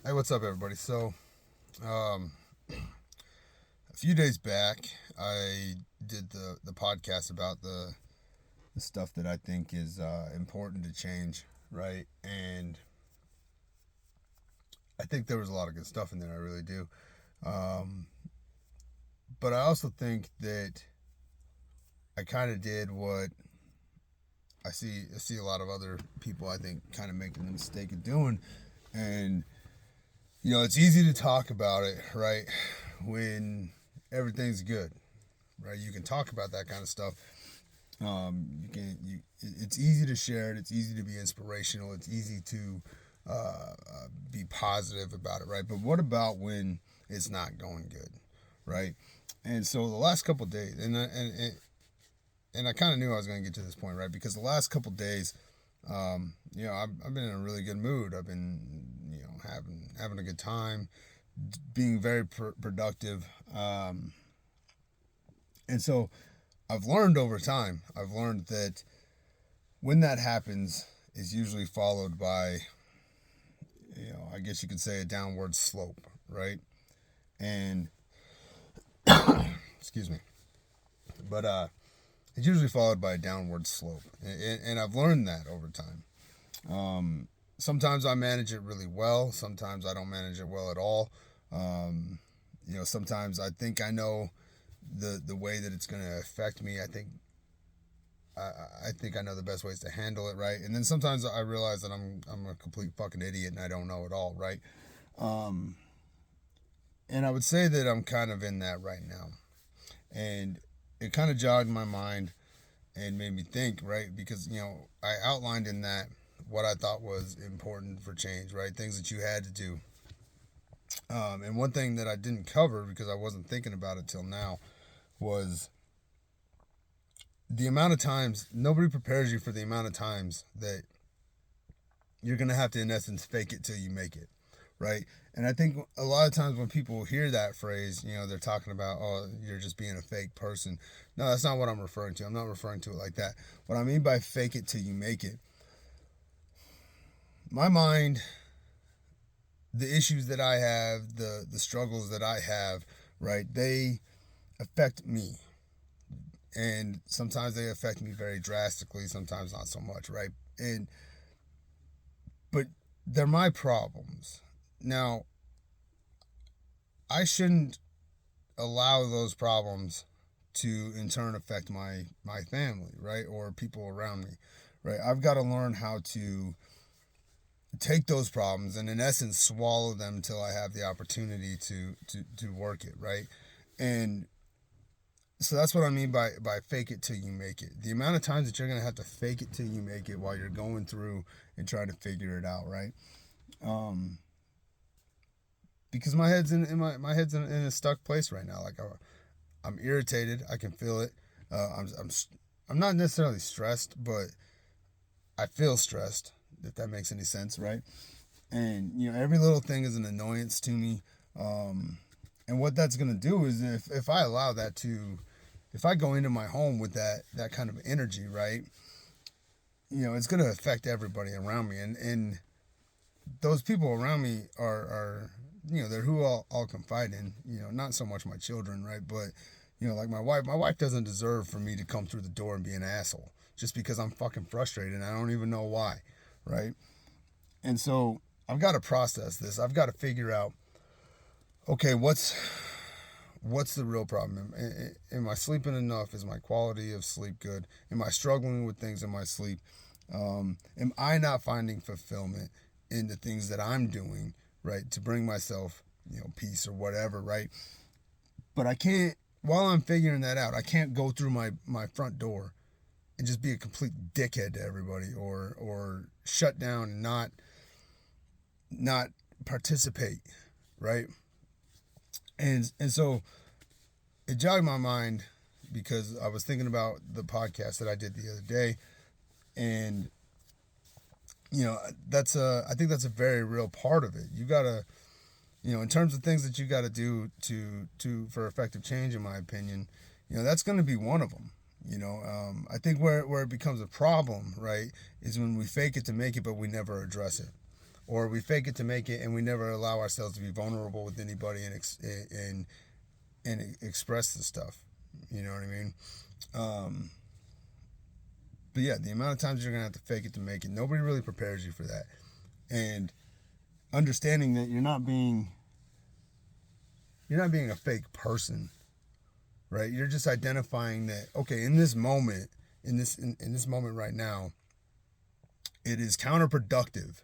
Hey, what's up, everybody? A few days back, I did the podcast about the stuff that I think is important to change, right? And I think there was a lot of good stuff in there. I really do. Um, but I also think that I kind of did what I see a lot of other people, I think, kind of making the mistake of doing. And it's easy to talk about it, right? When everything's good, right? You can talk about that kind of stuff. It's easy to share it. It's easy to be inspirational. It's easy to be positive about it, right? But what about when it's not going good, right? And so the last couple of days, and I kind of knew I was going to get to this point, right? Because the last couple of days, I've been in a really good mood. I've been, having a good time, being very productive, and so I've learned over time. I've learned that when that happens, is usually followed by, I guess you could say a downward slope, right? And excuse me, but it's usually followed by a downward slope, and I've learned that over time. Sometimes I manage it really well. Sometimes I don't manage it well at all. Sometimes I think I know the way that it's going to affect me. I think I know the best ways to handle it, right? And then sometimes I realize that I'm a complete fucking idiot and I don't know it all, right? Um, and I would say that I'm kind of in that right now, and it kind of jogged my mind and made me think, right? Because I outlined in that what I thought was important for change, right? Things that you had to do. And one thing that I didn't cover because I wasn't thinking about it till now was the amount of times nobody prepares you for the amount of times that you're gonna have to, in essence, fake it till you make it, right? And I think a lot of times when people hear that phrase, they're talking about, oh, you're just being a fake person. No, that's not what I'm referring to. I'm not referring to it like that. What I mean by fake it till you make it, my mind, the issues that I have, the struggles that I have, right? They affect me, and sometimes they affect me very drastically. Sometimes not so much, right? And but they're my problems. Now, I shouldn't allow those problems to in turn affect my family, right, or people around me, right? I've got to learn how to take those problems and in essence swallow them until I have the opportunity to work it, right? And so that's what I mean by fake it till you make it. The amount of times that you're gonna have to fake it till you make it while you're going through and trying to figure it out, right? Um, because my head's in a stuck place right now. Like I'm irritated. I can feel it. I'm not necessarily stressed, but I feel stressed. If that makes any sense, right? And every little thing is an annoyance to me. Um, and what that's gonna do is if I allow that to, if I go into my home with that kind of energy, right? It's gonna affect everybody around me, and those people around me are they're who I'll confide in. Not so much my children, right? But like my wife. My wife doesn't deserve for me to come through the door and be an asshole just because I'm fucking frustrated and I don't even know why, right? And so I've got to process this. I've got to figure out, okay, what's the real problem? Am I sleeping enough? Is my quality of sleep good? Am I struggling with things in my sleep? Am I not finding fulfillment in the things that I'm doing, right, to bring myself, peace or whatever, right? But I can't, while I'm figuring that out, I can't go through my front door and just be a complete dickhead to everybody or shut down and not participate, right? And so it jogged my mind because I was thinking about the podcast that I did the other day, and that's I think that's a very real part of it. You gotta, in terms of things that you got to do to for effective change, in my opinion, that's going to be one of them. I think where it becomes a problem, right, is when we fake it to make it, but we never address it, or we fake it to make it, and we never allow ourselves to be vulnerable with anybody and express the stuff. You know what I mean? But yeah, the amount of times you're gonna have to fake it to make it, nobody really prepares you for that. And understanding that you're not being a fake person, right? You're just identifying that, okay, in this moment, in this moment right now, it is counterproductive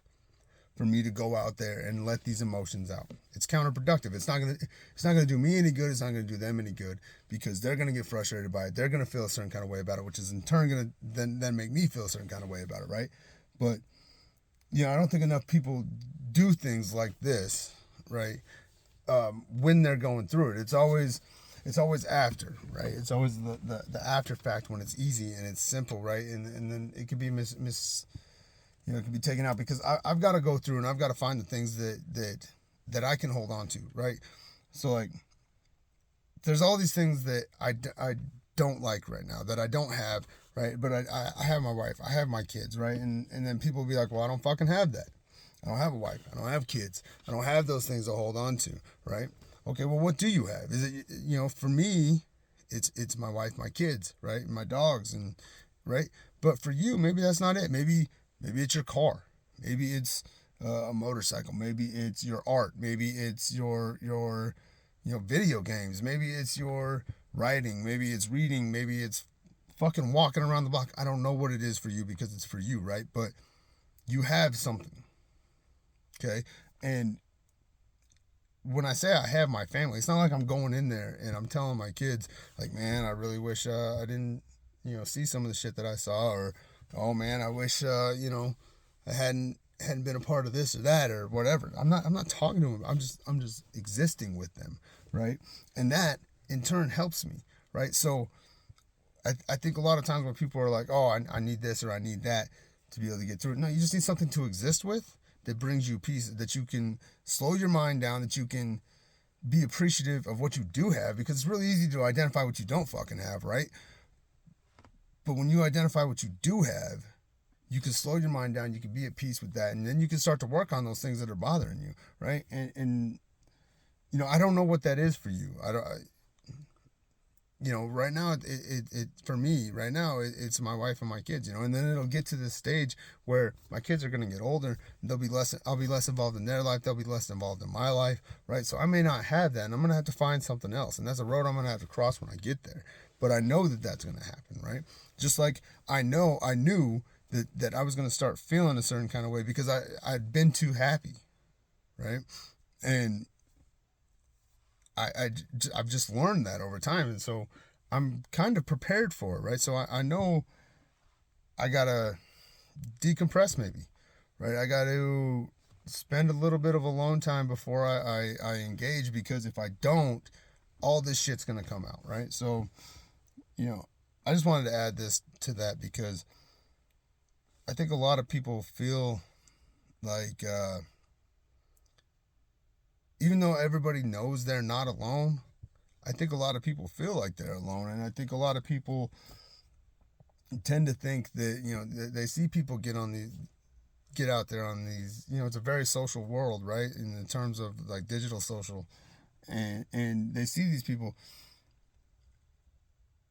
for me to go out there and let these emotions out. It's counterproductive. It's not gonna do me any good. It's not gonna do them any good, because they're gonna get frustrated by it. They're gonna feel a certain kind of way about it, which is in turn gonna then make me feel a certain kind of way about it, right? But I don't think enough people do things like this, right? When they're going through it, it's always after, right? It's always the after fact when it's easy and it's simple, right? And then it could be it can be taken out, because I've got to go through and I've got to find the things that I can hold on to, right? So like, there's all these things that I don't like right now, that I don't have, right? But I have my wife, I have my kids, right? And then people will be like, well, I don't fucking have that. I don't have a wife. I don't have kids. I don't have those things to hold on to, right? Okay, well, what do you have? Is it, for me, it's my wife, my kids, right? And my dogs, and right? But for you, maybe that's not it. Maybe it's your car. Maybe it's a motorcycle. Maybe it's your art. Maybe it's your video games. Maybe it's your writing. Maybe it's reading. Maybe it's fucking walking around the block. I don't know what it is for you, because it's for you, right? But you have something. Okay? And when I say I have my family, it's not like I'm going in there and I'm telling my kids, like, man, I really wish I didn't, see some of the shit that I saw, or, oh man, I wish, I hadn't been a part of this or that or whatever. I'm not talking to them. I'm just existing with them, right? And that in turn helps me, right? So I think a lot of times when people are like, oh, I need this or I need that to be able to get through it. No, you just need something to exist with that brings you peace, that you can slow your mind down, that you can be appreciative of what you do have, because it's really easy to identify what you don't fucking have, right? But when you identify what you do have, you can slow your mind down, you can be at peace with that, and then you can start to work on those things that are bothering you, right? And I don't know what that is for you. Right now, it for me, right now, it's my wife and my kids, and then it'll get to this stage where my kids are going to get older, and I'll be less involved in their life, they'll be less involved in my life, right? So I may not have that, and I'm going to have to find something else, and that's a road I'm going to have to cross when I get there. But I know that that's going to happen, right? Just like I knew that I was going to start feeling a certain kind of way because I'd been too happy, right? And I've just learned that over time, and so I'm kind of prepared for it, right? So I know I gotta decompress, maybe, right? I got to spend a little bit of alone time before I engage, because if I don't, all this shit's gonna come out, right? So I just wanted to add this to that, because I think a lot of people feel like even though everybody knows they're not alone, I think a lot of people feel like they're alone. And I think a lot of people tend to think that, they see people get out there on these, it's a very social world, right? In terms of like digital social, and they see these people.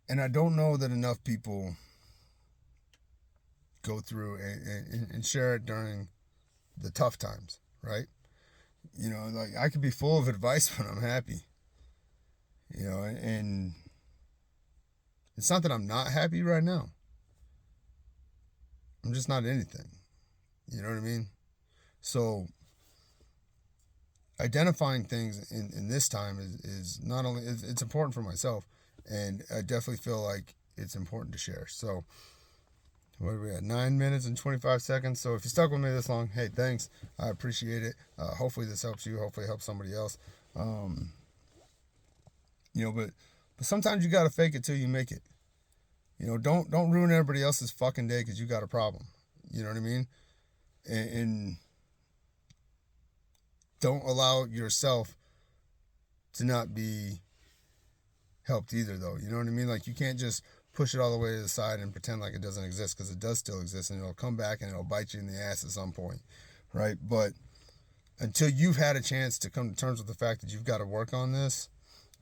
And I don't know that enough people go through and share it during the tough times, right? Like I could be full of advice when I'm happy, and it's not that I'm not happy right now. I'm just not anything. You know what I mean? So identifying things in this time is not only, it's important for myself, and I definitely feel like it's important to share. So what are we at? 9 minutes and 25 seconds. So if you stuck with me this long, hey, thanks. I appreciate it. Hopefully this helps you. Hopefully it helps somebody else. But sometimes you gotta fake it till you make it. Don't ruin everybody else's fucking day because you got a problem. You know what I mean? And don't allow yourself to not be helped either, though. You know what I mean? Like, you can't just push it all the way to the side and pretend like it doesn't exist, because it does still exist, and it'll come back and it'll bite you in the ass at some point, right? But until you've had a chance to come to terms with the fact that you've got to work on this,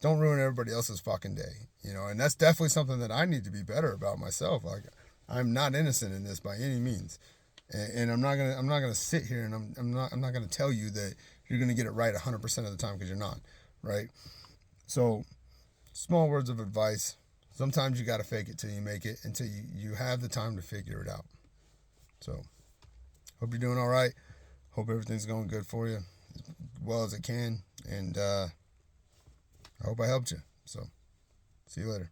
don't ruin everybody else's fucking day, you know. And that's definitely something that I need to be better about myself. Like, I'm not innocent in this by any means, and I'm not gonna sit here and I'm not gonna tell you that you're gonna get it right 100% of the time, because you're not, right? So, small words of advice. Sometimes you got to fake it till you make it, until you have the time to figure it out. So, hope you're doing all right. Hope everything's going good for you as well as it can. And I hope I helped you. So, see you later.